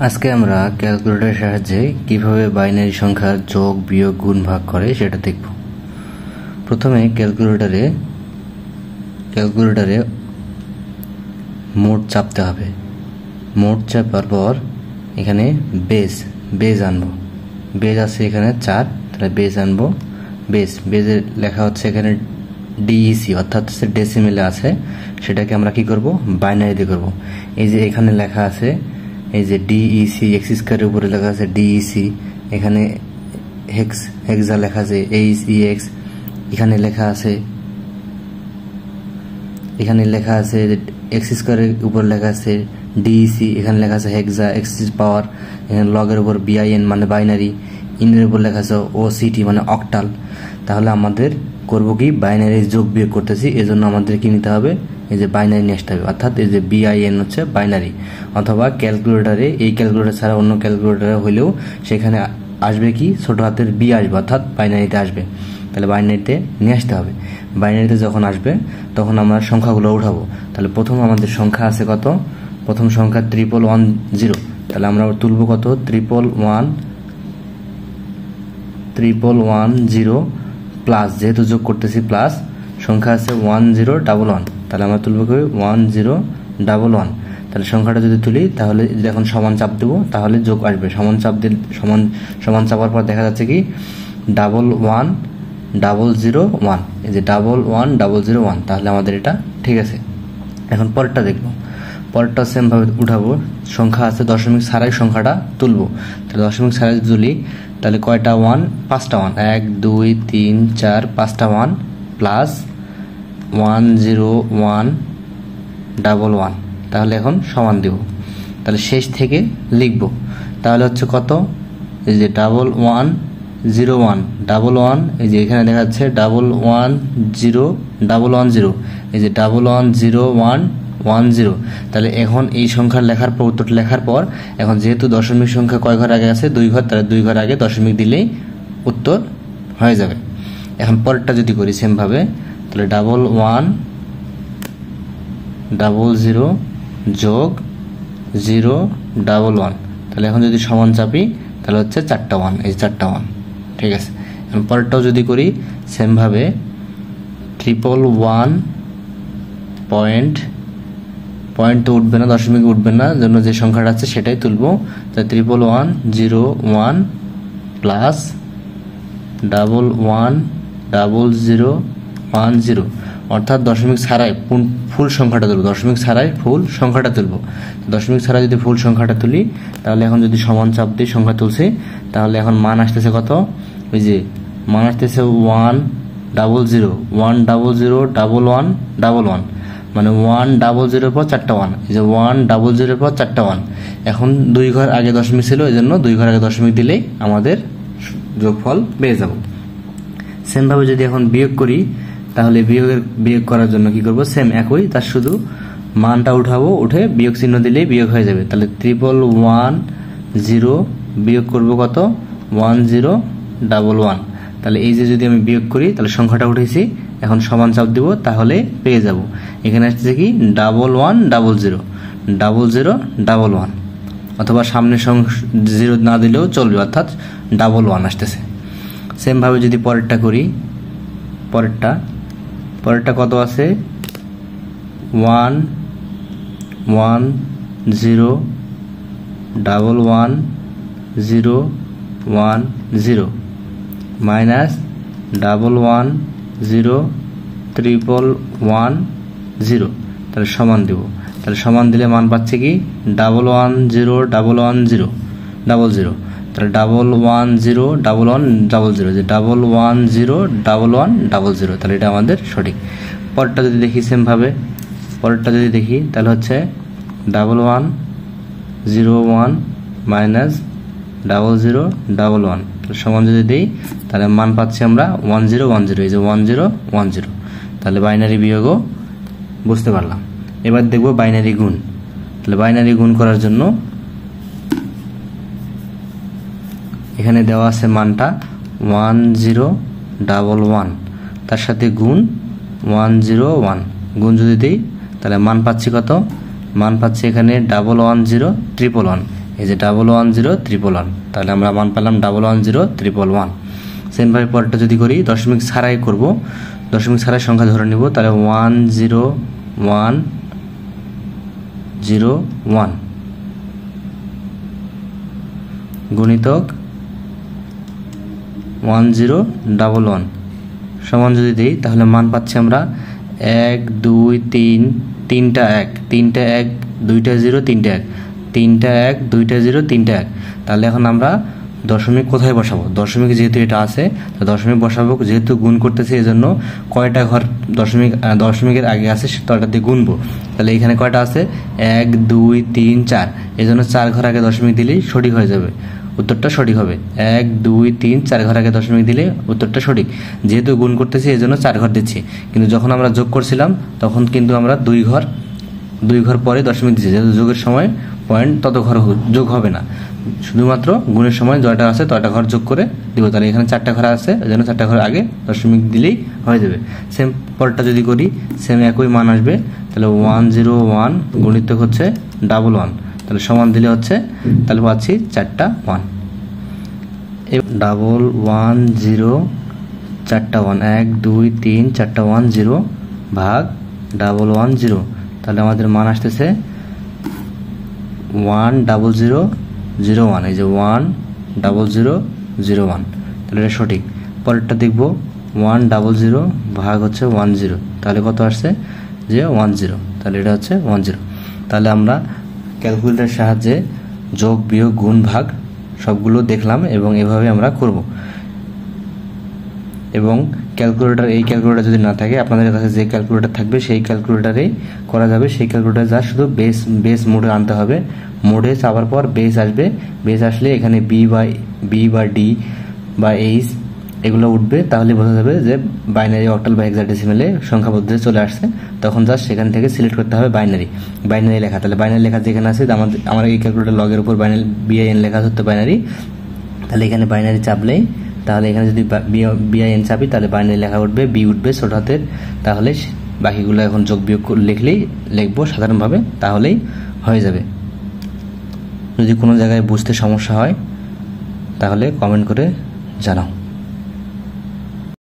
আজকে আমরা ক্যালকুলেটরের সাহায্যে কিভাবে বাইনারি সংখ্যা যোগ বিয়োগ গুণ ভাগ করে সেটা দেখব। প্রথমে ক্যালকুলেটরে মোট চাপতে হবে। মোট চাপার পর এখানে বেজ আনবো। বেজ আছে এখানে 4, তাহলে বেজ আনবো। বেজে লেখা হচ্ছে এখানে ডিইসি, অর্থাৎ ডেসিমেলে আছে, সেটাকে আমরা কি করব, বাইনারিতে করব। এই যে এখানে লেখা আছে, এই যে ডিইসি, এক্স স্কয়ারের উপরে লেখা আছে ডিইসি, এখানে হেক্সা লেখা আছে এইচইএক্স, এখানে লেখা আছে এক্স স্কয়ারের উপর লেখা আছে ডিইসি, এখানে লেখা আছে হেক্সা, এক্স পাওয়ার, এখানে লগের উপর বিআইএন মানে বাইনারি, ইনের উপর লেখা আছে ওসিটি মানে অক্টাল। তাহলে আমাদের করব কি, বাইনারি যোগ বিয়োগ করতেছি, এজন্য আমাদের কি নিতে হবে, এই যে বাইনারি নিয়ে আসতে হবে, অর্থাৎ এই যে বিআইএন হচ্ছে বাইনারি। অথবা ক্যালকুলেটরে, এই ক্যালকুলেটর ছাড়া অন্য ক্যালকুলেটরে হলেও সেখানে আসবে কি, ছোট হাতের বি আসবে, অর্থাৎ বাইনারিতে আসবে। তাহলে বাইনারিতে নিয়ে আসতে হবে। বাইনারিতে যখন আসবে তখন আমরা সংখ্যাগুলো উঠাবো। তাহলে প্রথম আমাদের সংখ্যা আছে কত, প্রথম সংখ্যা 1110, তাহলে আমরা তুলব কত, 1110 প্লাস, যেহেতু যোগ করতেছি প্লাস, সংখ্যা আছে 1011, তাহলে আমরা তুলব কি 1011। তাহলে সংখ্যাটা যদি তুলি, তাহলে যদি এখন সমান চাপ দেবো তাহলে যোগ আসবে। সমান চাপ দিলে সমান চাপার পর দেখা যাচ্ছে কি 11001, এই যে 11001, তাহলে আমাদের এটা ঠিক আছে। এখন পরেরটা দেখবো। পরেরটা সেম ভাবে উঠাবো। সংখ্যা আছে দশমিক ছাড়াই সংখ্যাটা তুলবো। তাহলে দশমিক ছাড়াই তুলি, তাহলে কয়টা ওয়ান, 5টা ওয়ান, 1 2 3 4 5টা ওয়ান প্লাস 10111, তাহলে এখন সমান দেব। তাহলে শেষ থেকে লিখবো, তাহলে হচ্ছে কত, এই যে 1101, এই যে এখানে দেখা যাচ্ছে 110110, এই যে 110110। তাহলে এখন এই সংখ্যা লেখার পর, উত্তরটা লেখার পর, এখন যেহেতু দশমিক সংখ্যা কয় ঘর আগে আছে, 2 ঘর, তাহলে 2 ঘর আগে দশমিক দিলেই উত্তর হয়ে যাবে। এখন পরেরটা যদি করি সেম ভাবে, তাহলে 1100 যোগ 011, তাহলে এখন যদি সমান চাপি তাহলে হচ্ছে 4টা ওয়ান, এই 4টা ওয়ান, ঠিক আছে। এখন পরেরটাও যদি করি সেম ভাবে, 111 পয়েন্ট তো উঠবে না, দশমিক উঠবে না, জন্য যে সংখ্যাটা আছে সেটাই তুলবো। তাই 11101 প্লাস 110010, অর্থাৎ দশমিক ছাড়াই ফুল সংখ্যাটা তুলবো। দশমিক ছাড়াই ফুল সংখ্যাটা তুলবো। দশমিক ছাড়া যদি ফুল সংখ্যাটা তুলি, তাহলে এখন যদি সমান চাপ দিয়ে সংখ্যা তুলছি, তাহলে এখন মান আসতেছে কত, ওই যে মান আসতেছে 1001111, মানে 100 পর 4টা ওয়ান, এই যে 100 পর 4টা ওয়ান। এখন 2 ঘর আগে দশমিক ছিল, এই জন্য 2 ঘর আগে দশমিক দিলেই আমাদের যোগফল পেয়ে যাব। সেম ভাবে যদি এখন বিয়োগ করি, তাহলে বিয়োগ করার জন্য কি করব, সেম একই, তার শুধু মানটা উঠাবো, উঠে বিয়োগ চিহ্ন দিলেই বিয়োগ হয়ে যাবে। তাহলে 1110 বিয়োগ করব কত, 1011, তাহলে এই যে যদি আমি বিয়োগ করি, তাহলে সংখ্যাটা উঠেছি, এখন সমান চাপ দিব, তাহলে পেয়ে যাব। এখানে আসছে কি 110011, অথবা সামনে 0 না দিলেও চলবে, অর্থাৎ 11 আসতেছে। সেম ভাবে যদি পরেরটা করি, পরেরটা কত আছে, 1101110 মাইনাস 1101110, তাহলে সমান দেব। তাহলে সমান দিলে মান পাচ্ছে কি 1101110, তাহলে 1101110, যে 1101110, তাহলে এটা আমাদের সঠিক। পরেরটা যদি দেখি সেম ভাবে, তাহলে হচ্ছে 1101 মাইনাস 0011, সমান যদি দিই, তাহলে মান পাচ্ছি আমরা 1010, এই যে 1010, তাহলে বাইনারি বিয়োগও বুঝতে পারলাম। এবার দেখব বাইনারি গুণ। তাহলে বাইনারি গুণ করার জন্য এখানে দেওয়া আছে মানটা 1011, তার সাথে গুণ 101, গুণ যদি দিই তাহলে মান পাচ্ছি কত, মান পাচ্ছি এখানে 11011, এই যে 1110111, তাহলে আমরা মান পেলাম 1110111। সেমভাবে পরেরটা যদি করি দশমিক ছাড়াই করব, দশমিক ছাড়াই সংখ্যা ধরে নিব, তাহলে 10101 গুণিতক 1011 সমান যদি দিই তাহলে মান পাচ্ছি আমরা 1 2 3 3টা 1 3টা 1 2টা 0 3টা 1 3টা 1 2টা 0 3টা 1। তাহলে এখন আমরা দশমিক কোথায় বসাবো? দশমিক যেহেতু এটা আছে তো দশমিক বসাবো, যেহেতু গুণ করতেছি এজন্য কয়টা ঘর দশমিকের আগে আছে সেটা দিয়ে গুনবো। তাহলে এখানে কয়টা আছে? 1 2 3 4, এজন্য 4 ঘর আগে দশমিক দিলেই সঠিক হয়ে যাবে, উত্তরটা সঠিক হবে। 1 2 3 4 ঘর আগে দশমিক দিলে উত্তরটা সঠিক। যেহেতু গুণ করতেছি এজন্য 4 ঘর দিচ্ছি, কিন্তু যখন আমরা যোগ করছিলাম তখন কিন্তু আমরা 2 ঘর পরে দশমিক দিচ্ছি, যেহেতু যোগের সময় পয়েন্ট তত ঘর যোগ হবে না, শুধুমাত্র গুণের সময় জয়টা আছে তয়টা ঘর যোগ করে দিব। তাহলে এখানে 4টা ঘর আছে, এই জন্য 4টা ঘর আগে দশমিক দিলেই হয়ে যাবে। সেম পরেরটা যদি করি সেম একই মান আসবে, তাহলে 101 গুণিতক হচ্ছে 11, তাহলে সমান দিলে হচ্ছে, তাহলে পাচ্ছি 4টা 1। 110 4টা 1, 1 2 3 4টা 1 0 ভাগ 110, তাহলে আমাদের মান আসতেছে 10001। এই যে 10001, তাহলে এটা সঠিক। পরেরটা দেখব 100 ভাগ হচ্ছে 10, তাহলে কত আসছে? যে 10, তাহলে এটা হচ্ছে 10। তাহলে আমরা ক্যালকুলেটরের সাহায্যে যোগ বিয়োগ গুণ ভাগ সবগুলো দেখলাম এবং এভাবে আমরা করব। এবং এই ক্যালকুলেটর যদি না থাকে আপনাদের কাছে যে ক্যালকুলেটর থাকবে সেই ক্যালকুলেটরেই করা যাবে। সেই ক্যালকুলেটর যা শুধু বেস মোডে আনতে হবে, মোডে চাপার পর বেস আসবে, বেস আসলে এখানে বি বা ডি বা এইচ এগুলো উঠবে, তাহলে বোঝা যাবে যে বাইনারি, অক্টাল বা হেক্সাডেসিমেলে সংখ্যা পদ্ধতি চলে আসছে। তখন জাস্ট সেখান থেকে সিলেক্ট করতে হবে বাইনারি লেখা। তাহলে বাইনারি লেখা যেখানে আছে, আমার এই ক্যালকুলেটর লগের উপর বাইনারি BIN লেখা হচ্ছে বাইনারি, তাহলে এখানে বাইনারি চাপলেই, তাহলে এখানে যদি BIN চাপি তাহলে বাইনারি লেখা উঠবে, বি উঠবে ছোট হাতের। তাহলে বাকিগুলো এখন যোগ বিয়োগ লিখবো সাধারণভাবে, তাহলেই হয়ে যাবে। যদি কোনো জায়গায় বুঝতে সমস্যা হয় তাহলে কমেন্ট করে জানাও।